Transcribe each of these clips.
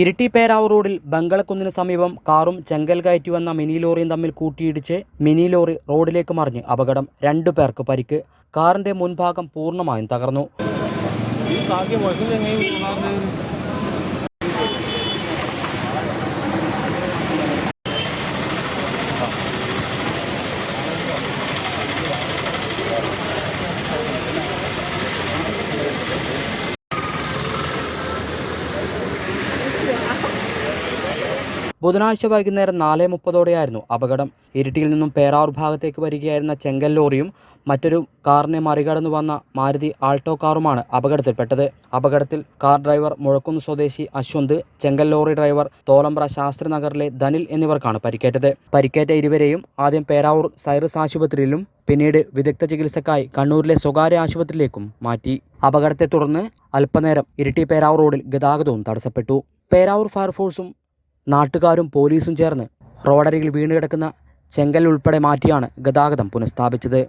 ഇരിട്ടി പേരാവൂർ റോഡിൽ ബംഗളക്കുന്നിന് സമീപം കാറും ചെങ്കൽ കയറ്റി വന്ന മിനി ലോറിയും തമ്മിൽ കൂട്ടിയിടിച്ച് മിനി ലോറി റോഡിലേക്ക് മറിഞ്ഞ് അപകടം. 2 പേർക്ക് പരിക്ക്. കാറിന്റെ മുൻഭാഗം പൂർണ്ണമായും തകർന്നു. ബുധനാഴ്ച വൈകുന്നേരം 4:30 അപകടം. ഇരിട്ടിയിൽ നിന്നും പേരാവൂർ ഭാഗത്തേക്ക് വരികയായിരുന്ന ചെങ്കൽ ലോറിയും മറ്റൊരു കാറിനെ മറികടന്നു വന്ന മാരുതി ആൾട്ടോ കാറുമാണ് അപകടത്തിൽപ്പെട്ടത്. അപകടത്തിൽ കാർ ഡ്രൈവർ മുഴക്കുന്ന് സ്വദേശി അശ്വന്ത്, ചെങ്കൽ ലോറി ഡ്രൈവർ തോലമ്പ്ര ശാസ്ത്രിനഗറിലെ ധനിൽ എന്നിവർക്കാണ് പരിക്കേറ്റത്. പരിക്കേറ്റ ഇരുവരെയും ആദ്യം പേരാവൂർ സൈറസ് ആശുപത്രിയിലും പിന്നീട് വിദഗ്ധ ചികിത്സക്കായി കണ്ണൂരിലെ സ്വകാര്യ ആശുപത്രിയിലേക്കും മാറ്റി. അപകടത്തെ തുടർന്ന് അല്പനേരം ഇരിട്ടി പേരാവൂർ റോഡിൽ ഗതാഗതവും തടസ്സപ്പെട്ടു. പേരാവൂർ ഫയർഫോഴ്സും നാട്ടുകാരും പോലീസും ചേർന്ന് റോഡരികിൽ വീണുകിടക്കുന്ന ചെങ്കൽ ഉൾപ്പെടെ മാറ്റിയാണ് ഗതാഗതം പുനഃസ്ഥാപിച്ചത്.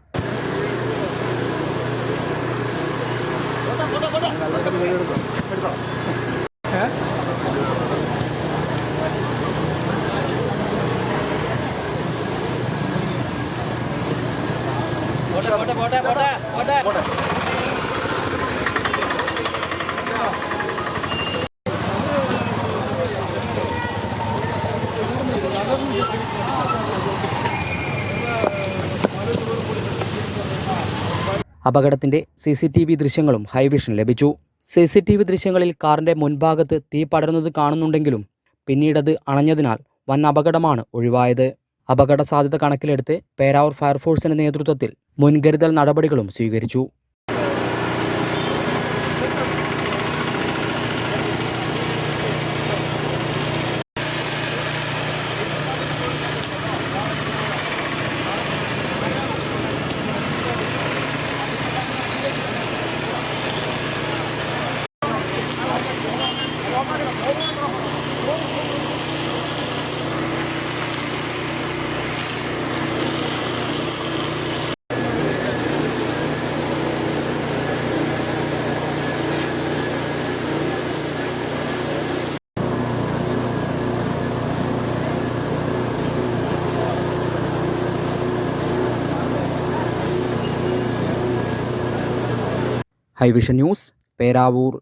അപകടത്തിന്റെ CCTV ദൃശ്യങ്ങളും ഹൈവിഷൻ ലഭിച്ചു. CCTV ദൃശ്യങ്ങളിൽ കാറിന്റെ മുൻഭാഗത്ത് തീ പടരുന്നത് കാണുന്നുണ്ടെങ്കിലും പിന്നീടത് അണഞ്ഞതിനാൽ വൻ അപകടമാണ് ഒഴിവായത്. അപകട സാധ്യത കണക്കിലെടുത്ത് പേരാവൂർ ഫയർഫോഴ്സിന്റെ നേതൃത്വത്തിൽ മുൻകരുതൽ നടപടികളും സ്വീകരിച്ചു. ഹൈവിഷൻ ന്യൂസ്, പേരാവൂർ.